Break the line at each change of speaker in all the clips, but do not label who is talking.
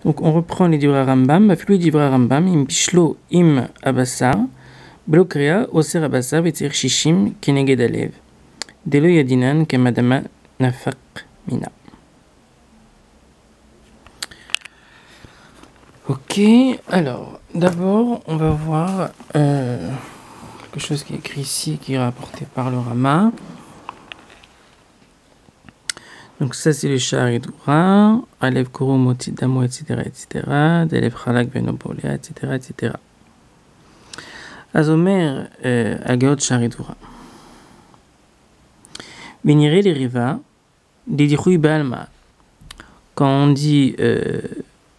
Donc on reprend les divrei Rambam, afilou divrei Rambam, im bishlo im abasar, blo kriya oser abasar vetzir shishim keneged alev. Delo yadinan kemadama nafak mina. Ok, alors d'abord on va voir quelque chose qui est écrit ici, qui est rapporté par le Rama. Donc ça c'est le Sha'aridura, Alev Kuru Moti Damo, etc., etc., d'Alev Chalak Venobolea, etc., etc. Azomer Agot Sha'aridura. Vénérer les Riva, Didichoui Balma. Quand on dit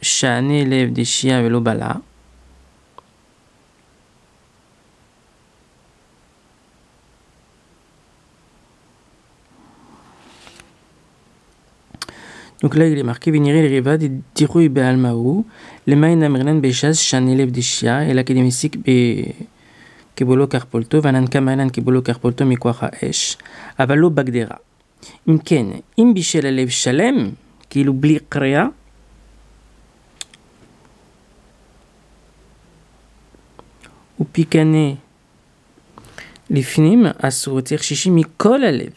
Sha'ane élève des Shia Velobala, donc là, il est marqué Vénérer les Riva, Didichoui Balmaou, les Maïn Amrinan Bechaz, Sha'ane élève des Shia, et l'académistique Kebolo Karpolto, Vanan Kamanan Kebolo Karpolto, Mikwacha Esh, Avalo Bagdera. Imken, Imbishel Alev Shalem, qui l'oublie Kriya, ou Pikane, les finim, Asurotir Shishi, Mikol Alev.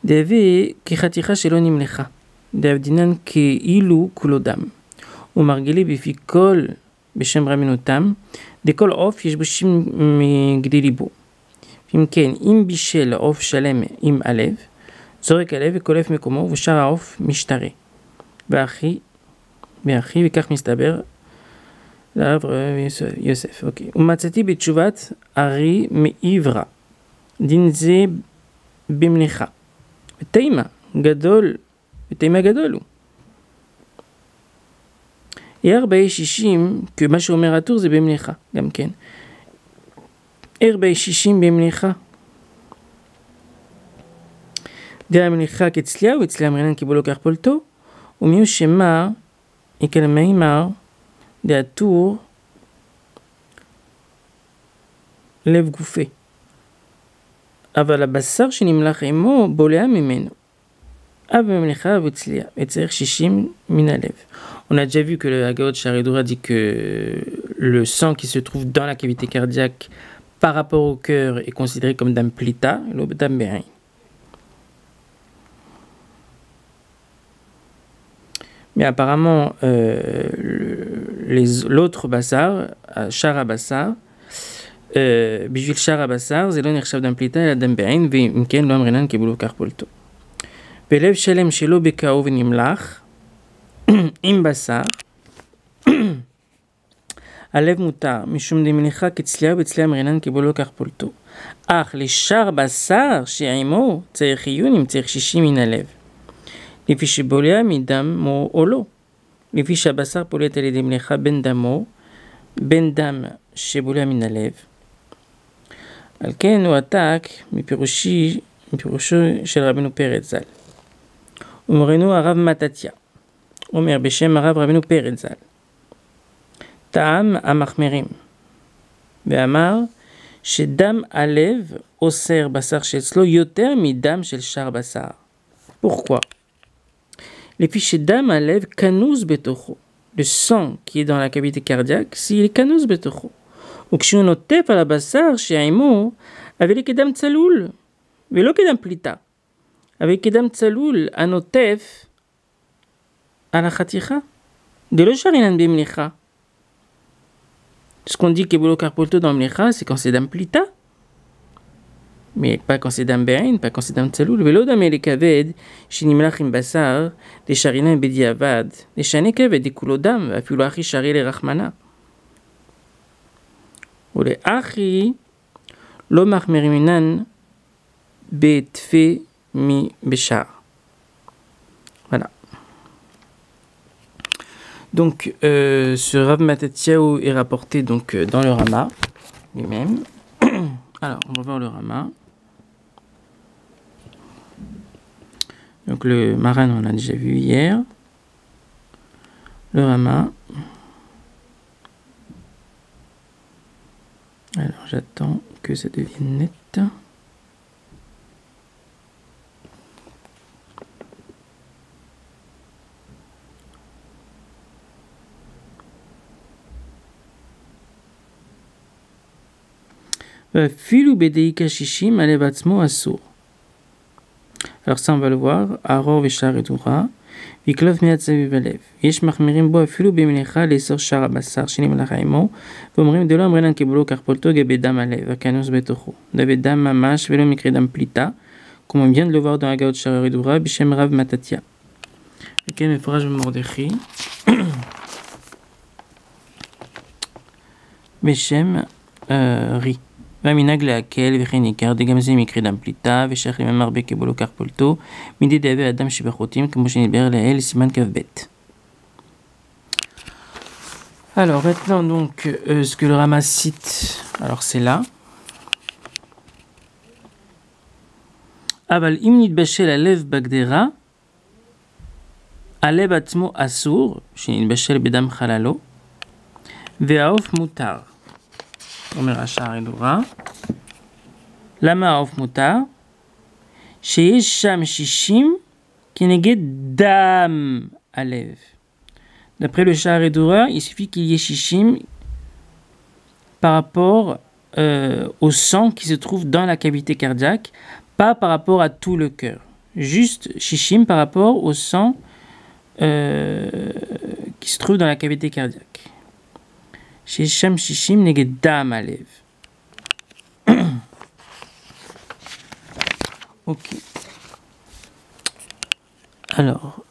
Deve, Kichaticha Shelonim Lecha, Devdinan Ke Ilu Kulodam, ou Margele Bifikol, Beshem Raminotam, Dekol Of Yeshbushim Migdilibo. Imken, Imbishel Of Shalem, Im Alev, זורק הלב וקולף מקומו ושאר העוף משתרה. ואחי וכך מסתבר לרב יוסף. אוקיי. ומצאתי בתשובת ארי מעברה. דין זה במליחה. ותימה גדול הוא. ארבעי שישים, כמה שאומר הטור זה במליחה, גם כן. ארבעי שישים במליחה. דעה המליחה כצליה, ואצליה מרנן קיבולו כרפולתו, ומיהו שמר, יקל מימר, דעה טור, לב גופה. אבל הבשר שנמלח עמו בולע ממנו. אב המליחה וצליה, וצריך 60 מן הלב. On a déjà vu que le Haggadah Sha'aridura dit que le sang qui se trouve dans la cavité cardiaque par rapport au cœur est considéré comme dam plita, l'obdam be'ain. Mais apparemment, l'autre bassar, Shar HaBassar, בשביל Shar HaBassar, זה לא נחשב דם פליטה, אלא דם בעין, ואם כן, לא אמרינן קיבלו כך פולטו. ולב שלם שלא בקעו ונמלח, עם בשר, הלב מותר, משום דמליחה כצליה, ובצליה אמרינן קיבלו כך פולטו. אך לשאר בשר שעימו צריך עיון, אם צריך 60 מן הלב. לפי שבולע מדמו או לא. לפי שהבשר פולט על ידי מליחה בין דמו, בין דם שבולע מן הלב. על כן הוא עתק מפירושו של רבנו פרץ ז"ל. ומורנו הרב מתתיה, אומר בשם הרב רבנו פרץ ז"ל, טעם המחמירים, ואמר שדם הלב אוסר בשר שאצלו יותר מדם של שאר בשר. pourquoi? לפי שדם הלב כנוז בתוכו. Le sang qui est dans la cavité cardiaque, s'il est כנוז בתוכו. וכשהוא נוטף על הבשר שעימו, אבל כדם צלול, ולא כדם פליטה. אבל כדם צלול הנוטף על החתיכה. דלא שרינן במליחה. Ce qu'on dit que bolo carpolto dans mlicha, c'est quand c'est dam plita. Mais pas quand c'est dam be'ain, pas quand c'est dam tsalul. Velo dam ele kaved, shinimlach im basar, de sharina bediavad, de shane kaved, de kulodam, afilo achi shari le rachmana. Ou le achi, lo machmeriminan, betfe mi beshar. Voilà. Donc, ce Rav Matatiaou est rapporté donc, dans le Rama lui-même. Alors, on va voir le Rama. Donc, le Maran, on l'a déjà vu hier. Le Rama. Alors, j'attends que ça devienne net. Filu bedeika shishim alev atzmo asur. Alors ça, on va le voir. Aror veshar edura. Viklov miat saviv alev. Yesh machmirim bo afilu bemelecha lesor shar abasar shenim lachaimo. Vomrim de lo amrenan kebolo karpolto gebedam alev. Akanus betocho. Davedam mamash velo mikredam plita. Comme on vient de le voir dans la Gaot Shar Edura, Bishem Rav Matatia. Ok, mais forage Mordechi. Bishem Ri. Vaminag laquelle, Vechenikar, Degamze Mikredam Plita, Veshach Limamar Bekebolo Karpolto, Midi Dave Adam Shibachotim, comme je libère la Siman Kavbet. Alors maintenant, donc, ce que le Rama cite, alors c'est là. אבל אם נתבשל הלב בגדרה, הלב עצמו אסור, שנתבשל בדם חללו, והעוף מותר. אומר השער הדורה. למה העוף מותר? שיש שם 60 כנגד דם הלב. D'après le Sha'ar Edura, il suffit qu'il y ait 60 par rapport au sang qui se trouve dans la cavité cardiaque, pas par rapport à tout le cœur. Juste shishim par rapport au sang qui se trouve dans la cavité cardiaque. Shisham shishim neged dam alev. Ok. Alors,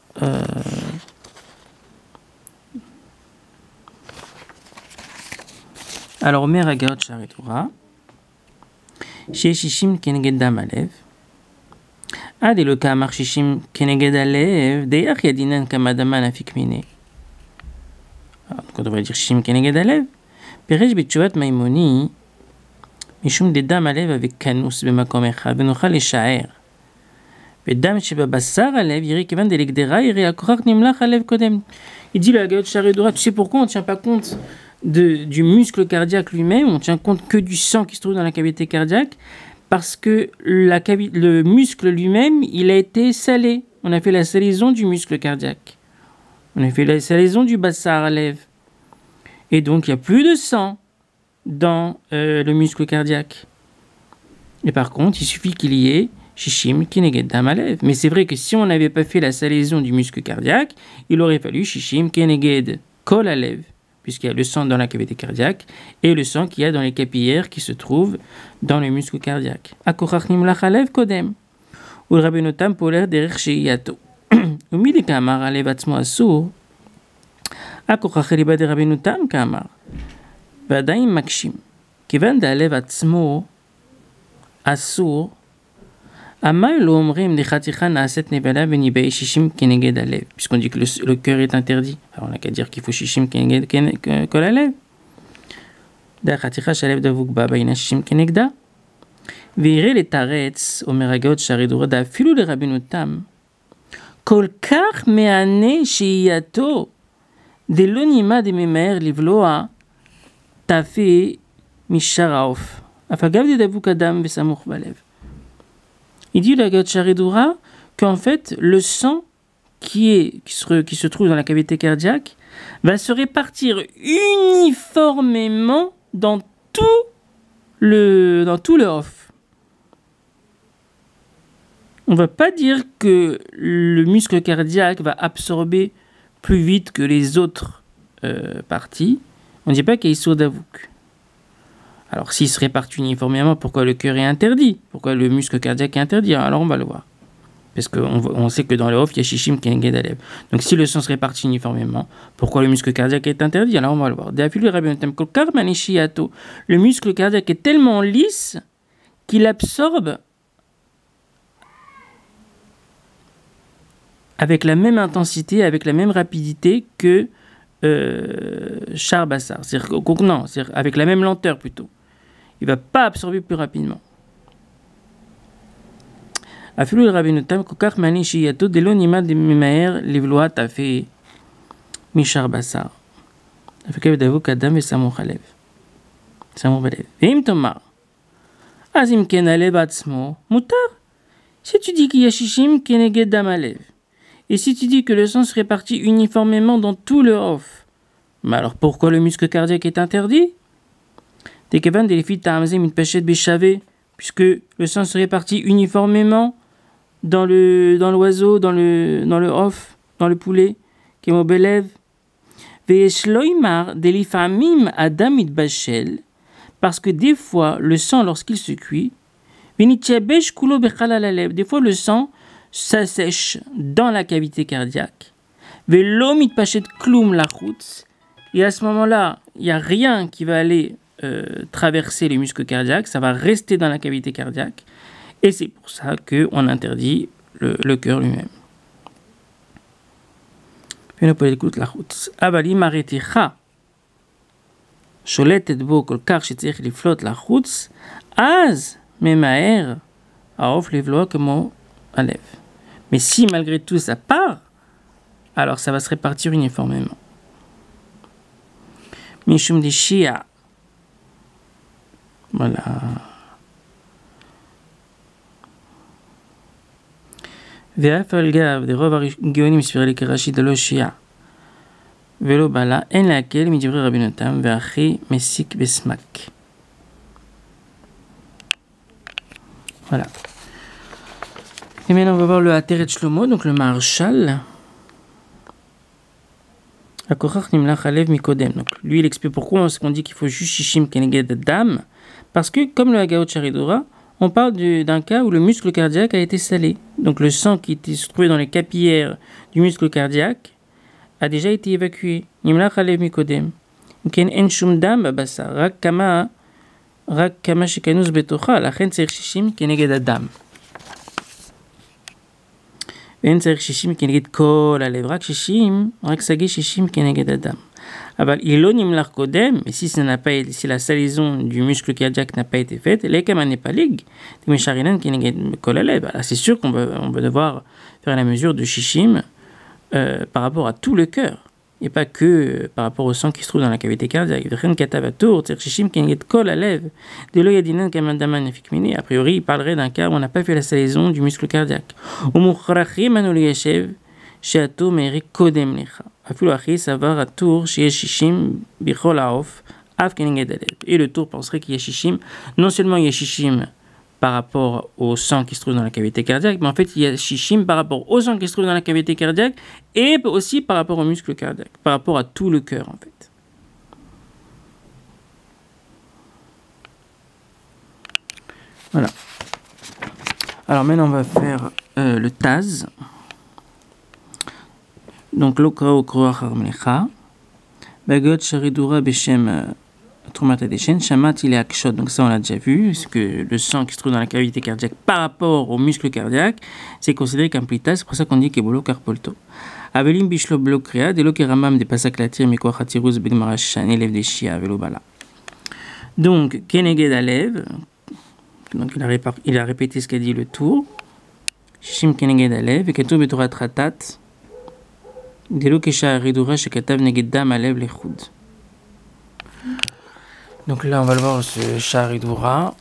Omer Agaot Sha'ar Edura. שיש 60 כנגד דם הלב. עד אלו כאמר 60 כנגד הלב, דייך ידינן כמה דמן אפיק מיני. Donc on devrait dire 60 כנגד הלב. פירש בתשובת מימוני, משום דדם הלב avec כנוס במקום אחד, ונוכל לשער. ודם שבבשר הלב יראה כיוון דלגדרה יראה הכוחך נמלח הלב קודם. Il dit la Gaot Sha'ar Edura, tu sais pourquoi on ne tient pas compte du muscle cardiaque lui-même, on tient compte que du sang qui se trouve dans la cavité cardiaque, parce que le muscle lui-même, il a été salé. On a fait la salaison du muscle cardiaque. On a fait la salaison du bassar à lèvres. Et donc, il n'y a plus de sang dans le muscle cardiaque. Et par contre, il suffit qu'il y ait shishim keneged dam alev. Mais c'est vrai que si on n'avait pas fait la salaison du muscle cardiaque, il aurait fallu shishim keneged kol alev, puisqu'il y a le sang dans la cavité cardiaque et le sang qu'il y a dans les capillaires qui se trouvent dans le muscle cardiaque. Akochach nimlach alev kodem. Ou le Rabbeinu Tam poler derech she'iyato. Umili kamar alev atzmo asur. Akochach riba de Rabbeinu Tam kamar. ועדיין מקשים. כיוון דהלב עצמו אסור, המה לא אומרים דחתיכה נעשית נבלה וניבאי 60 כנגד הלב, puisqu'on dit que le cœur est interdit. Alors on n'a qu'à dire qu'il faut 60 כנגד כל הלב. דחתיכה שהלב דבוק בה בעינה 60 כנגדה. ויראה לתרץ, אומר הגאות Sha'ar Edura, אפילו לרבנו תם, כל כך מענה שהייתו דלא נימה דממהר לבלוע תפי משאר העוף. אף אגב דבוק אדם וסמוך בלב. Il dit la Gaot Sha'ar Edura qu'en fait le sang qui se trouve dans la cavité cardiaque va se répartir uniformément dans tout le off. On va pas dire que le muscle cardiaque va absorber plus vite que les autres parties. On ne dit pas qu'il y a Issour d'Avouk. Alors, s'il se répartit uniformément, pourquoi le cœur est interdit? Pourquoi le muscle cardiaque est interdit? Alors, on va le voir. Parce qu'on sait que dans le off, il y a Shishim Keneged Alev. Donc, si le sang se répartit uniformément, pourquoi le muscle cardiaque est interdit? Alors, on va le voir. Le muscle cardiaque est tellement lisse qu'il absorbe avec la même intensité, avec la même rapidité que Shar Bassar. C'est-à-dire avec la même lenteur plutôt. Il ne va pas absorber plus rapidement. Afilou le Rabbeinu Tam kokach mani shiyato delo nima de mimaer livloa tafe mishar basar. Afikev davuk adam vesamouch alev. Samouch balev. Veim tomar. Azim ken alev atzmo mutar. Si tu dis qu'il y a shishim keneged dam alev, et si tu dis que le sang se répartit uniformément dans tout le off, mais alors pourquoi le muscle cardiaque est interdit? Dekevan de l'effet ta'amzem une pachet béchavé, puisque le sang se répartit uniformément dans l'oiseau, dans le off, dans le poulet, qui est mobelev. Ve'eshloimar delifamim adam itbashel, parce que des fois, le sang, lorsqu'il se cuit, des fois, le sang s'assèche dans la cavité cardiaque. Et à ce moment-là, il n'y a rien qui va aller traverser les muscles cardiaques, ça va rester dans la cavité cardiaque. Et c'est pour ça qu'on interdit le cœur lui-même. Puis on peut écouter la route. Avalim arrêtera. שולטת בו כל כך שצריך לפלוט לחוץ, אז ממהר העוף לבלוע כמו הלב. Mais si malgré tout ça part, alors ça va se répartir uniformément. Mishum de Shia. Voilà. ואף על גב דרוב הגאונים ספירה לקרשי דלו שיעה. ולא בלה, אין להקל מדברי רבינותם, והכי מסיק בסמק. Voilà. Et maintenant, on va voir le Ateret Shlomo, donc le Maharshal. Akochach nimlach alev mikodem. Donc, lui, il explique pourquoi on dit qu'il faut juste shishim keneged dam. Parce que, comme le Hagaot Charidora, on parle d'un cas où le muscle cardiaque a été salé. Donc, le sang qui se trouvait dans les capillaires du muscle cardiaque a déjà été évacué. Nimlach alev mikodem. Ken en shum dam babasa. Rak kama shekanus betocha. Lachen tzerich shishim keneged adam. ואין צריך 60 כנגד כל הלב, רק 60, רק סגי 60 כנגד הדם. אבל לא נמלח קודם, mais si la salaison du muscle cardiaque n'a pas été faite, l'ékama n'est pas ligue, c'est sûr qu'on va devoir faire la mesure de shishim par rapport a tout le cœur, et pas que par rapport au sang qui se trouve dans la cavité cardiaque. A priori, il parlerait d'un cas où on n'a pas fait la salaison du muscle cardiaque. Et le tour penserait qu'il y a shishim. Non seulement il y a shishim par rapport au sang qui se trouve dans la cavité cardiaque, mais en fait il y a shishim par rapport au sang qui se trouve dans la cavité cardiaque et aussi par rapport au muscle cardiaque, par rapport à tout le cœur en fait. Voilà. Alors maintenant on va faire le Taz. Donc l'Okrao Kroach Armlecha, Bagot Sharidura Beshem Trumat Adeshen, Shamat il est Akshot, donc ça on l'a déjà vu, c'est que le sang qui se trouve dans la cavité cardiaque par rapport au muscle cardiaque, c'est considéré comme plita, c'est pour ça qu'on dit Kebolo Karpolto. Avelim Bishlo Blokria, Delo Keramam de Pasaklatir, Mikwa Khatiruz Begmarashan, élève des Shia, Velobala. Donc, Keneged Alev, donc il a répété ce qu'a dit le tour, Shishim Keneged Alev, et Ketou Betorat Ratat, Delo Kesha Ridura, Shekatav Negedam Alev Lechoud. Donc là, on va le voir, ce Sharidura.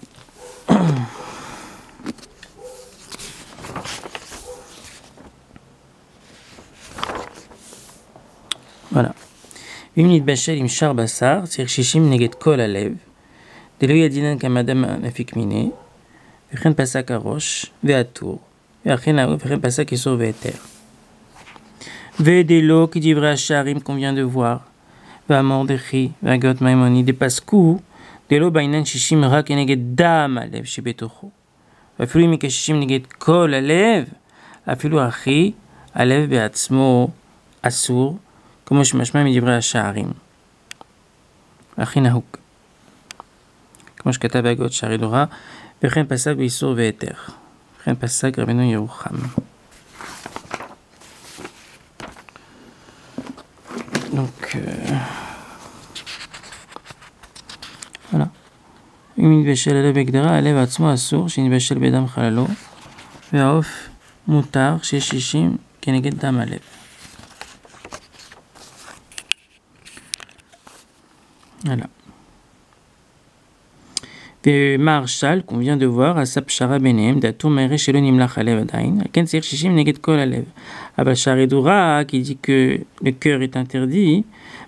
Voilà. Vimnit Bachel im Shar Basar, Sir Shishim Neget Kol Alev, Delo Yadinan Kamadam Nafik Mine, Vechen Pasak Arosh, Veatour, Vechen Pasak Esor Veter. Vedelo qui dit vrai Sharim qu'on vient de voir. והמורדכי והגאות מימוני דפסקו דלא בעינן 60 רק כנגד דם הלב שבתוכו ואפילו אם כ-60 נגד כל הלב אפילו הכי הלב בעצמו אסור כמו שמשמע מדברי השערים הכי נהוג כמו שכתב בהגאות שערי דורה וכן פסק באיסור והיתר וכן פסק רבנו ירוחם. Donc, voilà. אם יתבשל הלב בגדרה, הלב עצמו אסור, שנתבשל בדם חללו, והעוף מותר, שיש 60 כנגד דם הלב. Voilà. ומהרש"ל, qu'on vient de voir, עשה פשרה ביניהם, דעתו מהרה שלא נמלח הלב עדיין, כן צריך 60 נגד כל הלב. אבל שהרידורה, qui dit que le cœur est interdit,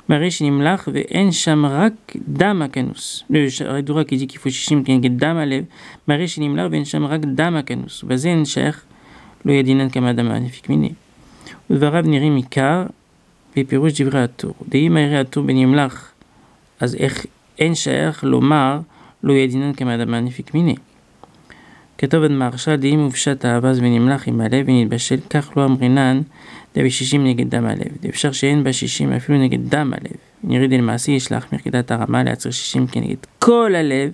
מראה שנמלח ואין שם רק דם הכנוס. הרדורה כי dit qu'il faut 60 כנגד דם הלב, מראה שנמלח ואין שם רק דם הכנוס, ובזה אין שייך לא ידינן כמה דם הנפיק מיני. ודבריו נראים עיקר בפירוש דברי הטור. דהי מהרי הטור בנמלח, אז איך אין שייך לומר לא ידינן כמה דם הנפיק מיני. כתוב עד מהרש"ל, דהי מופשט האבז ונמלח עם הלב ונתבשל, כך לא אמרינן דבי 60 נגד דם הלב. אפשר שאין בה 60 אפילו נגד דם הלב. נראי למעשה יש להחמיר כדת הרמה להצר 60 כנגד כל הלב,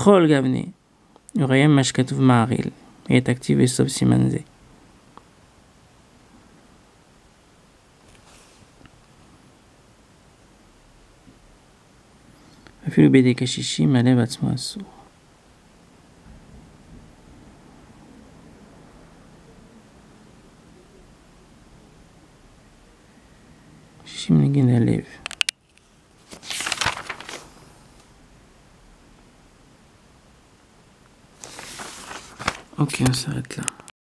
כל גבני. וראיה מה שכתוב מעריל, יהיה תקציב בסוף סימן זה. אפילו בדקה 60 הלב עצמו אסור. נגד הלב. אוקיי, נסרט לה.